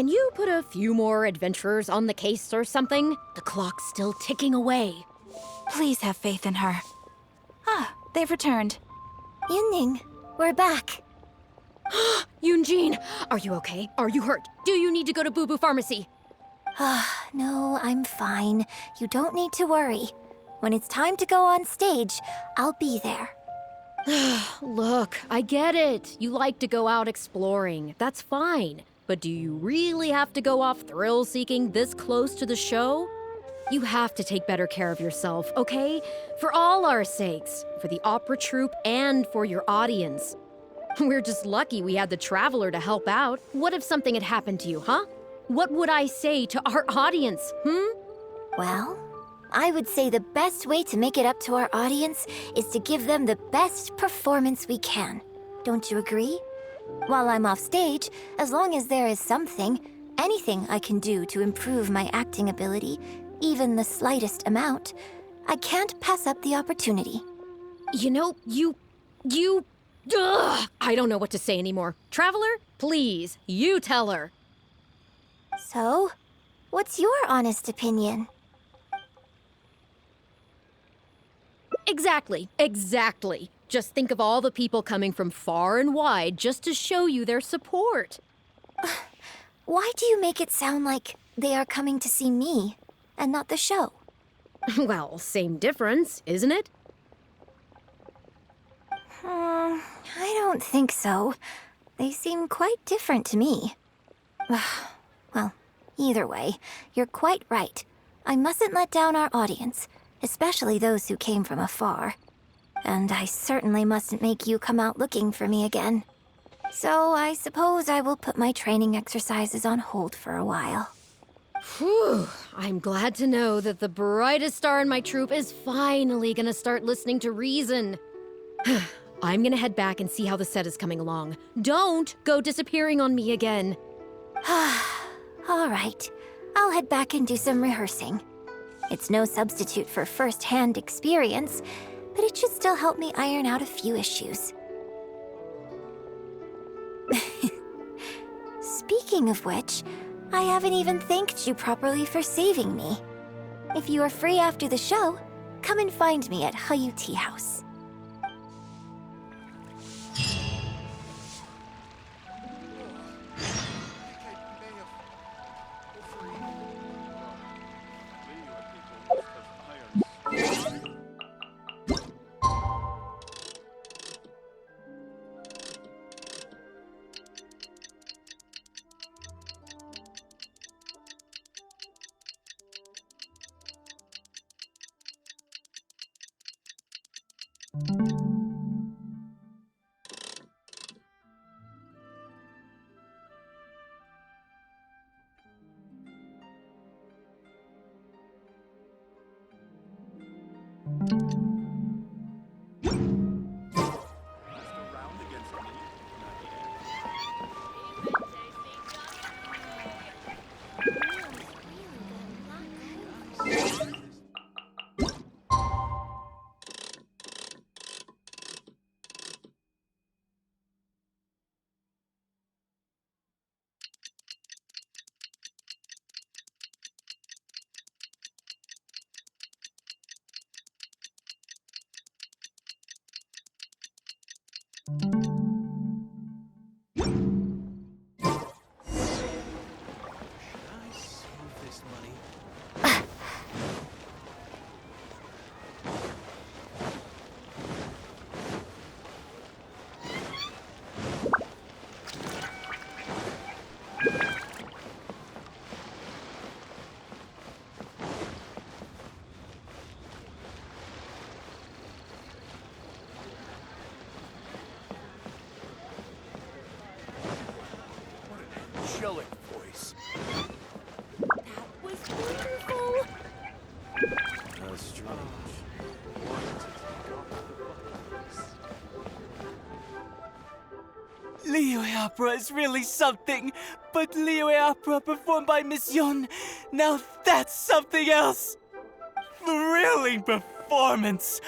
can you put a few more adventurers on the case or something? The clock's still ticking away. Please have faith in her. Ah, they've returned. Yunning, we're back. Yunjin, are you okay? Are you hurt? Do you need to go to Boo Boo Pharmacy? No, I'm fine. You don't need to worry. When it's time to go on stage, I'll be there. Look, I get it. You like to go out exploring. That's fine. But do you really have to go off thrill-seeking this close to the show? You have to take better care of yourself, okay? For all our sakes. For the opera troupe and for your audience. We're just lucky we had the Traveler to help out. What if something had happened to you, huh? What would I say to our audience, Well, I would say the best way to make it up to our audience is to give them the best performance we can. Don't you agree? While I'm off stage, as long as there is something, anything I can do to improve my acting ability, even the slightest amount, I can't pass up the opportunity. You know, Ugh, I don't know what to say anymore. Traveler, please, you tell her. So, what's your honest opinion? Exactly. Just think of all the people coming from far and wide just to show you their support. Why do you make it sound like they are coming to see me and not the show? Well, same difference, isn't it? I don't think so. They seem quite different to me. Well, either way, you're quite right. I mustn't let down our audience, especially those who came from afar. And I certainly mustn't make you come out looking for me again. So I suppose I will put my training exercises on hold for a while. Whew, I'm glad to know that the brightest star in my troupe is finally gonna start listening to reason. I'm gonna head back and see how the set is coming along. Don't go disappearing on me again. All right, I'll head back and do some rehearsing. It's no substitute for first-hand experience, but it should still help me iron out a few issues. Speaking of which, I haven't even thanked you properly for saving me. If you are free after the show, come and find me at Hayu Tea House. Angelic voice. That was wonderful. How strange. Liyue opera is really something, but Liyue opera performed by Miss Yun, now that's something else. Thrilling performance.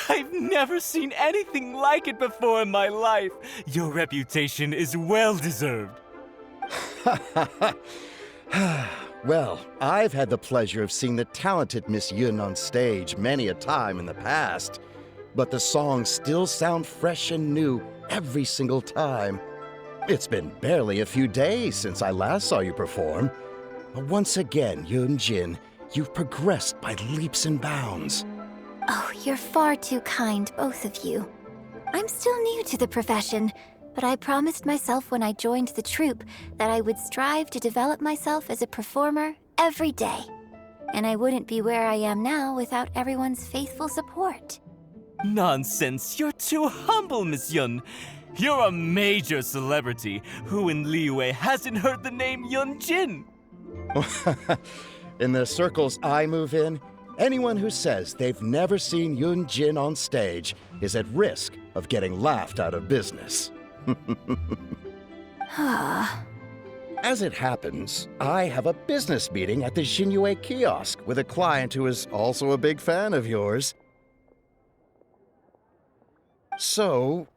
I've never seen anything like it before in my life. Your reputation is well deserved. Well, I've had the pleasure of seeing the talented Miss Yun on stage many a time in the past, but the songs still sound fresh and new every single time. It's been barely a few days since I last saw you perform. But once again, Yun Jin, you've progressed by leaps and bounds. Oh, you're far too kind, both of you. I'm still new to the profession, but I promised myself when I joined the troupe that I would strive to develop myself as a performer every day. And I wouldn't be where I am now without everyone's faithful support. Nonsense, you're too humble, Miss Yun. You're a major celebrity. Who in Liyue hasn't heard the name Yun Jin? In the circles I move in, anyone who says they've never seen Yun Jin on stage is at risk of getting laughed out of business. As it happens, I have a business meeting at the Xinyue kiosk with a client who is also a big fan of yours. So,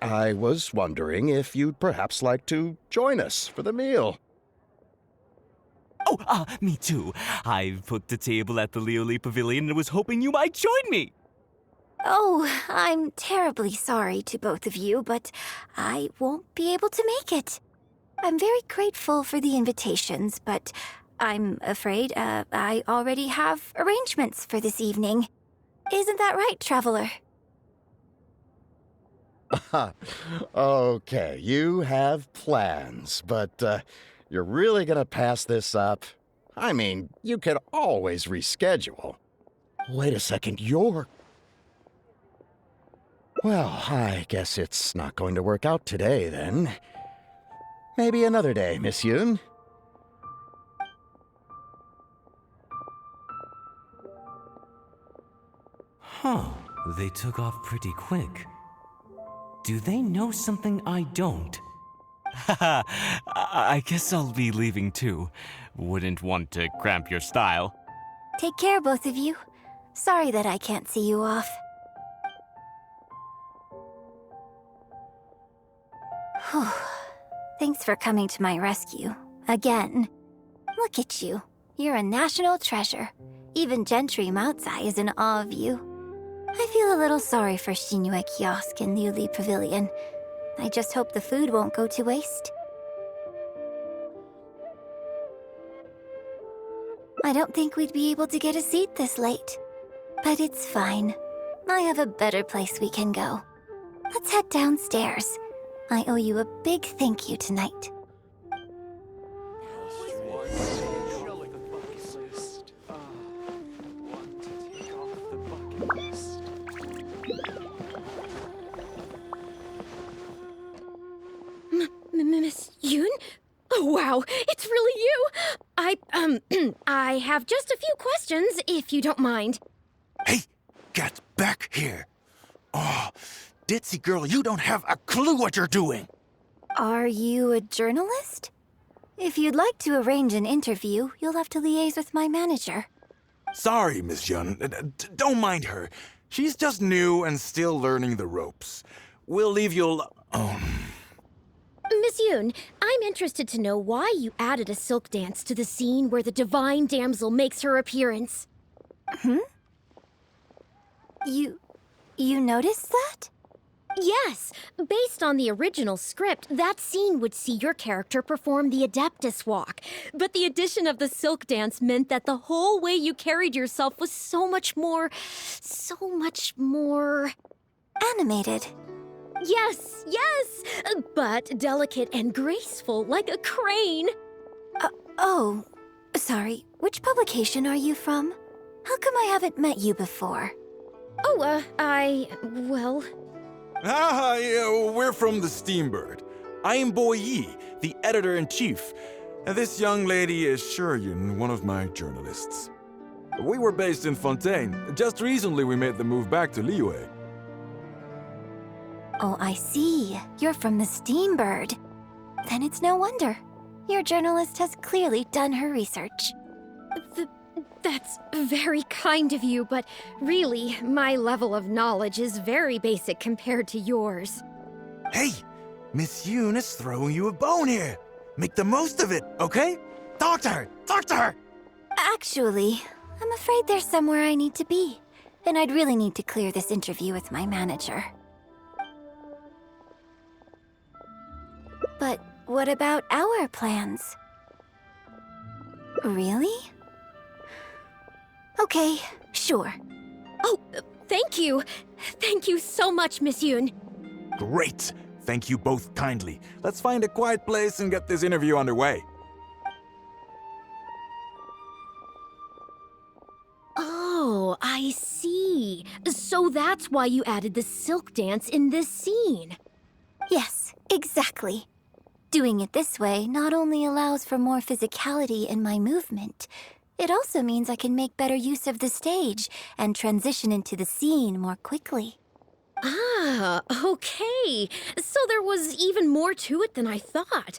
I was wondering if you'd perhaps like to join us for the meal. Oh, me too. I've booked a table at the Lioli Pavilion and was hoping you might join me. Oh, I'm terribly sorry to both of you, but I won't be able to make it. I'm very grateful for the invitations, but I'm afraid I already have arrangements for this evening. Isn't that right, Traveler? Okay, you have plans, but you're really gonna pass this up? I mean, you could always reschedule. Wait a second, you're... Well, I guess it's not going to work out today, then. Maybe another day, Miss Yun. Huh, they took off pretty quick. Do they know something I don't? Haha, I guess I'll be leaving too. Wouldn't want to cramp your style. Take care, both of you. Sorry that I can't see you off. Whew. Thanks for coming to my rescue. Again. Look at you. You're a national treasure. Even Gentry Moutsai is in awe of you. I feel a little sorry for Xinyue Kiosk and Liuli Pavilion. I just hope the food won't go to waste. I don't think we'd be able to get a seat this late. But it's fine. I have a better place we can go. Let's head downstairs. I owe you a big thank you tonight. Miss Yun? Oh, wow, it's really you! I have just a few questions, if you don't mind. Hey, get back here. Oh, ditzy girl, you don't have a clue what you're doing. Are you a journalist? If you'd like to arrange an interview, you'll have to liaise with my manager. Sorry, Miss Yun. Don't mind her. She's just new and still learning the ropes. We'll leave you Miss Yun, I'm interested to know why you added a silk dance to the scene where the divine damsel makes her appearance. You noticed that? Yes, based on the original script, that scene would see your character perform the Adeptus Walk. But the addition of the silk dance meant that the whole way you carried yourself was so much more... Animated. Yes, but delicate and graceful like a crane. Oh, sorry. Which publication are you from? How come I haven't met you before? Oh, yeah, we're from the Steambird. I am Boy Yi, the editor-in-chief. And this young lady is Shuryun, one of my journalists. We were based in Fontaine. Just recently we made the move back to Liyue. Oh, I see. You're from the Steambird. Then it's no wonder. Your journalist has clearly done her research. That's very kind of you, but really, my level of knowledge is very basic compared to yours. Hey, Miss Yun is throwing you a bone here. Make the most of it, okay? Talk to her! Talk to her! Actually, I'm afraid there's somewhere I need to be, and I'd really need to clear this interview with my manager. But what about our plans? Really? Okay, sure. Oh, thank you. Thank you so much, Miss Yoon. Great! Thank you both kindly. Let's find a quiet place and get this interview underway. Oh, I see. So that's why you added the silk dance in this scene. Yes, exactly. Doing it this way not only allows for more physicality in my movement, it also means I can make better use of the stage and transition into the scene more quickly. Ah, okay. So there was even more to it than I thought.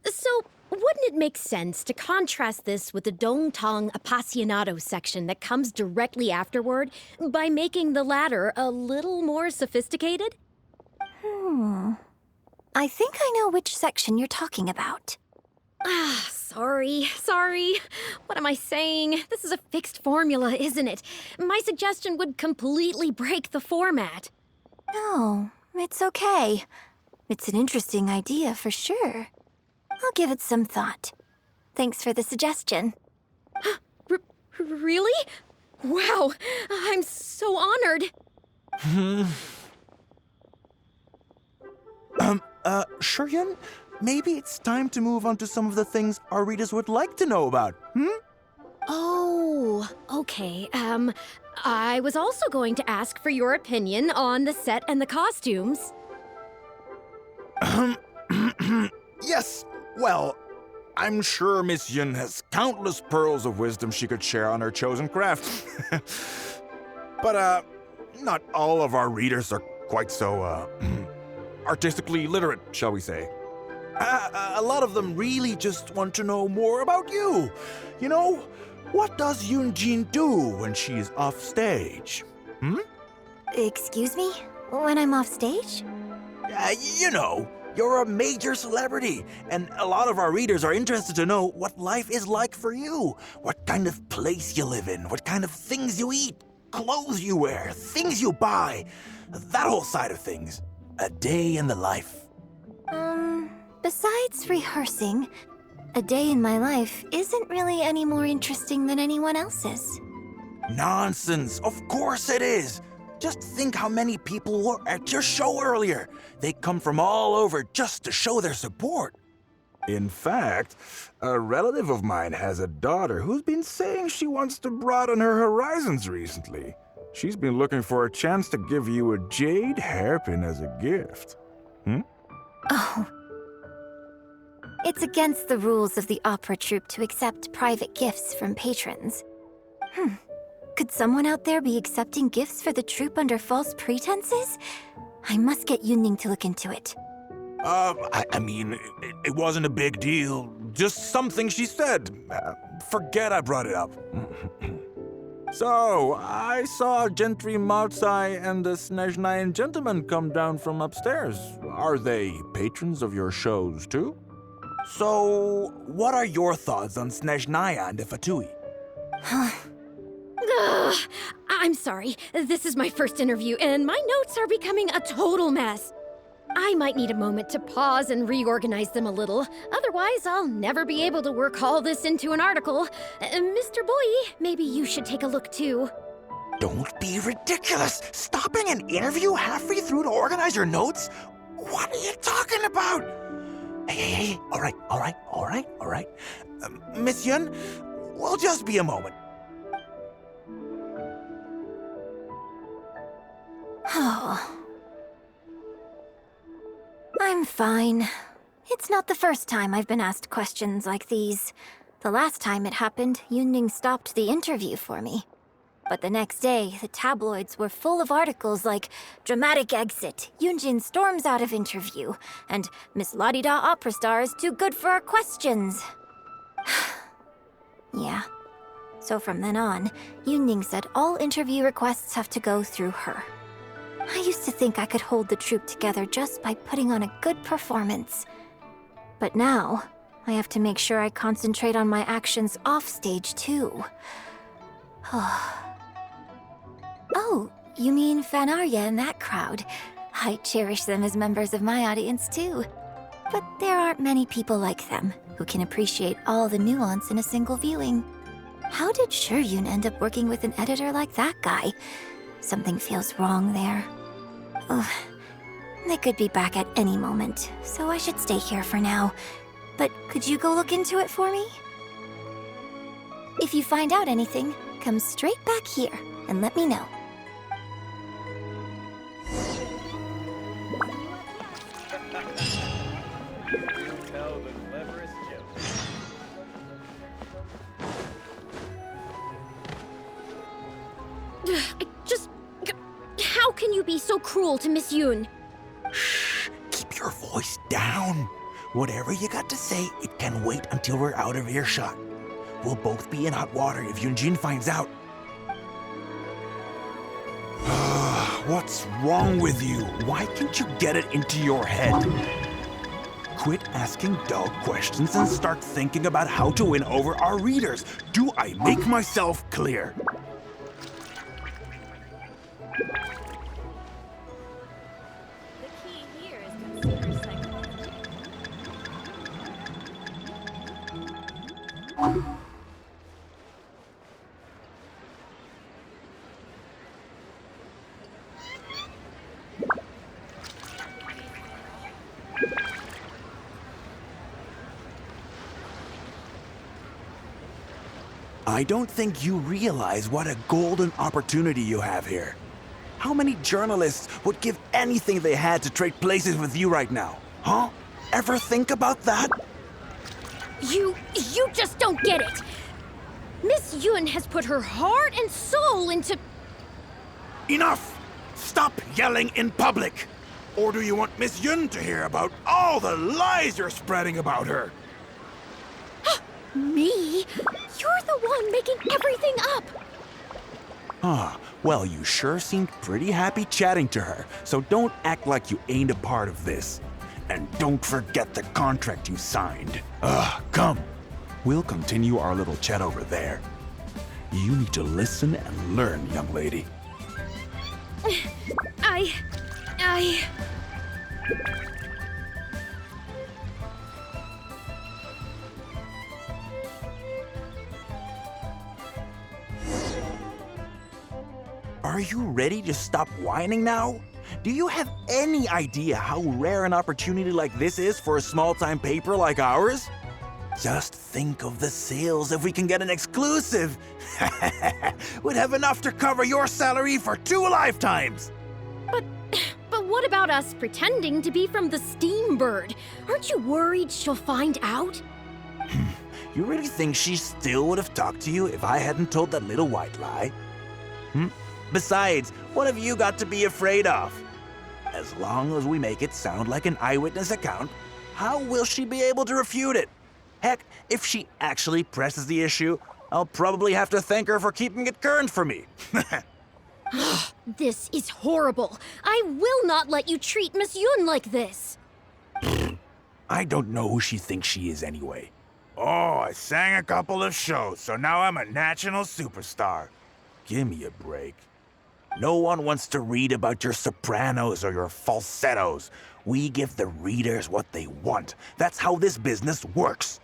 So wouldn't it make sense to contrast this with the Dongtong Appassionato section that comes directly afterward by making the latter a little more sophisticated? I think I know which section you're talking about. Ah, sorry. What am I saying? This is a fixed formula, isn't it? My suggestion would completely break the format. No, it's okay. It's an interesting idea for sure. I'll give it some thought. Thanks for the suggestion. Really? Wow, I'm so honored. Shuryen, maybe it's time to move on to some of the things our readers would like to know about, Oh, okay. I was also going to ask for your opinion on the set and the costumes. Yes, well, I'm sure Miss Yun has countless pearls of wisdom she could share on her chosen craft. But, not all of our readers are quite so, artistically literate, shall we say. A lot of them really just want to know more about you. You know, what does Yoonjin do when she's off stage? Excuse me? When I'm off stage? You know, you're a major celebrity, and a lot of our readers are interested to know what life is like for you. What kind of place you live in, what kind of things you eat, clothes you wear, things you buy, that whole side of things. A day in the life. Besides rehearsing, a day in my life isn't really any more interesting than anyone else's. Nonsense, of course it is. Just think how many people were at your show earlier. They come from all over just to show their support. In fact, a relative of mine has a daughter who's been saying she wants to broaden her horizons recently. She's been looking for a chance to give you a jade hairpin as a gift. Oh. It's against the rules of the opera troupe to accept private gifts from patrons. Could someone out there be accepting gifts for the troupe under false pretenses? I must get Yunning to look into it. I mean, it wasn't a big deal. Just something she said. Forget I brought it up. So, I saw Gentry Maotsai and the Snezhnayan gentleman come down from upstairs. Are they patrons of your shows, too? So, what are your thoughts on Snezhnaya and the Fatui? Ugh, I'm sorry. This is my first interview, and my notes are becoming a total mess. I might need a moment to pause and reorganize them a little. Otherwise, I'll never be able to work all this into an article. Mr. Boyi, maybe you should take a look too. Don't be ridiculous! Stopping an interview halfway through to organize your notes? What are you talking about? Hey, all right. Miss Yun, we'll just be a moment. Oh. I'm fine. It's not the first time I've been asked questions like these. The last time it happened, Yunning stopped the interview for me. But the next day, the tabloids were full of articles like "Dramatic Exit, Yoonjin storms out of interview," and "Miss La-di-da opera star is too good for our questions." Yeah. So from then on, Yunning said all interview requests have to go through her. I used to think I could hold the troupe together just by putting on a good performance. But now, I have to make sure I concentrate on my actions off stage, too. Oh, you mean Fanarya and that crowd. I cherish them as members of my audience, too. But there aren't many people like them who can appreciate all the nuance in a single viewing. How did Shuryun end up working with an editor like that guy? Something feels wrong there. Ugh. They could be back at any moment, so I should stay here for now. But could you go look into it for me? If you find out anything, come straight back here and let me know. How can you be so cruel to Miss Yoon? Shh, keep your voice down. Whatever you got to say, it can wait until we're out of earshot. We'll both be in hot water if Yunjin finds out. What's wrong with you? Why can't you get it into your head? Quit asking dull questions and start thinking about how to win over our readers. Do I make myself clear? I don't think you realize what a golden opportunity you have here. How many journalists would give anything they had to trade places with you right now? Huh? Ever think about that? You just don't get it. Miss Yoon has put her heart and soul into... Enough! Stop yelling in public! Or do you want Miss Yun to hear about all the lies you're spreading about her? Me? You're the one making everything up! Well, you sure seemed pretty happy chatting to her, so don't act like you ain't a part of this. And don't forget the contract you signed. Come. We'll continue our little chat over there. You need to listen and learn, young lady. Are you ready to stop whining now? Do you have any idea how rare an opportunity like this is for a small-time paper like ours? Just think of the sales if we can get an exclusive. We'd have enough to cover your salary for 2 lifetimes. But what about us pretending to be from the Steambird? Aren't you worried she'll find out? You really think she still would have talked to you if I hadn't told that little white lie? Besides, what have you got to be afraid of? As long as we make it sound like an eyewitness account, how will she be able to refute it? Heck, if she actually presses the issue, I'll probably have to thank her for keeping it current for me. This is horrible. I will not let you treat Miss Yoon like this. I don't know who she thinks she is anyway. Oh, I sang a couple of shows, so now I'm a national superstar. Give me a break. No one wants to read about your sopranos or your falsettos. We give the readers what they want. That's how this business works.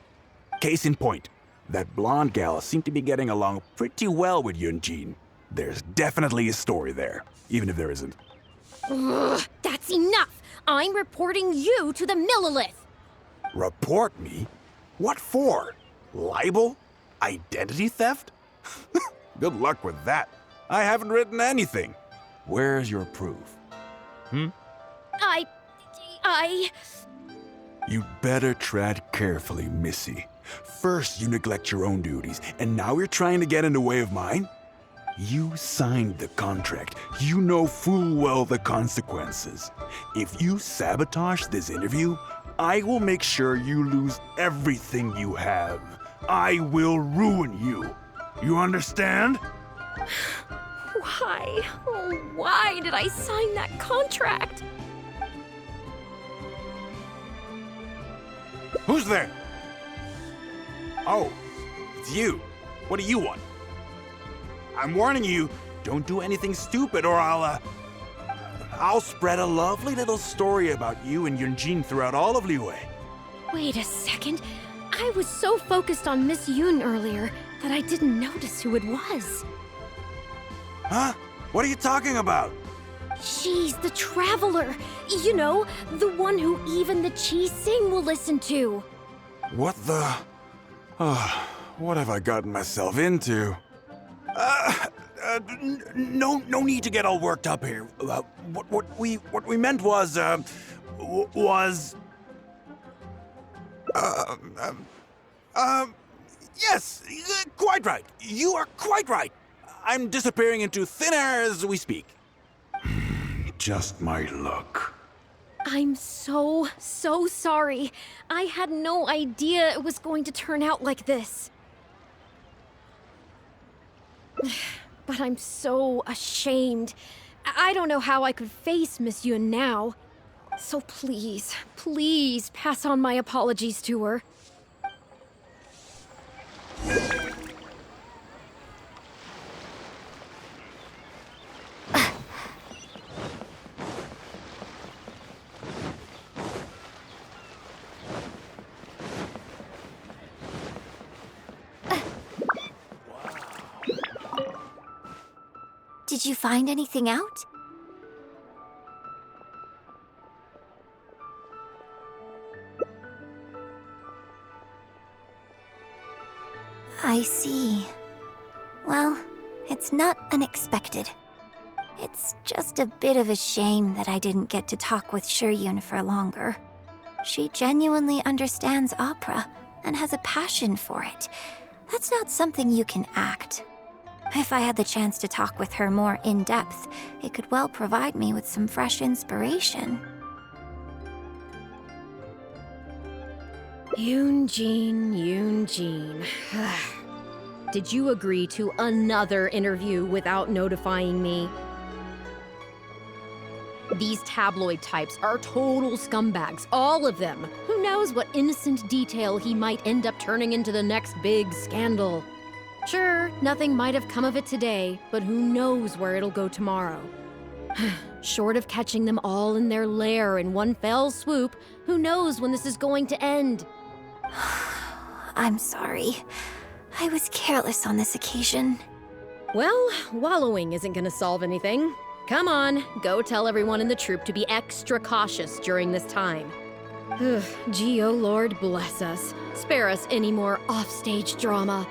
Case in point, that blonde gal seemed to be getting along pretty well with Yunjin. There's definitely a story there, even if there isn't. Ugh, that's enough! I'm reporting you to the Millilith! Report me? What for? Libel? Identity theft? Good luck with that. I haven't written anything. Where's your proof? You'd better tread carefully, Missy. First you neglect your own duties, and now you're trying to get in the way of mine? You signed the contract. You know full well the consequences. If you sabotage this interview, I will make sure you lose everything you have. I will ruin you. You understand? Why? Oh, why did I sign that contract? Who's there? Oh, it's you. What do you want? I'm warning you, don't do anything stupid or I'll spread a lovely little story about you and Yunjin throughout all of Liyue. Wait a second. I was so focused on Miss Yoon earlier that I didn't notice who it was. Huh? What are you talking about? She's the traveler. You know, the one who even the Chi Sing will listen to. What the... what have I gotten myself into? No need to get all worked up here. What we meant was, yes, quite right. You are quite right. I'm disappearing into thin air as we speak. Just my luck. I'm so sorry. I had no idea it was going to turn out like this. But I'm so ashamed. I don't know how I could face Miss Yun now. So please, please pass on my apologies to her. Did you find anything out? I see. Well, it's not unexpected. It's just a bit of a shame that I didn't get to talk with Shiryun for longer. She genuinely understands opera and has a passion for it. That's not something you can act. If I had the chance to talk with her more in depth, it could well provide me with some fresh inspiration. Yoonjin. Did you agree to another interview without notifying me? These tabloid types are total scumbags, all of them. Who knows what innocent detail he might end up turning into the next big scandal? Sure, nothing might have come of it today, but who knows where it'll go tomorrow. Short of catching them all in their lair in one fell swoop, who knows when this is going to end? I'm sorry. I was careless on this occasion. Well, wallowing isn't gonna solve anything. Come on, go tell everyone in the troupe to be extra cautious during this time. Gee, oh Lord, bless us. Spare us any more offstage drama.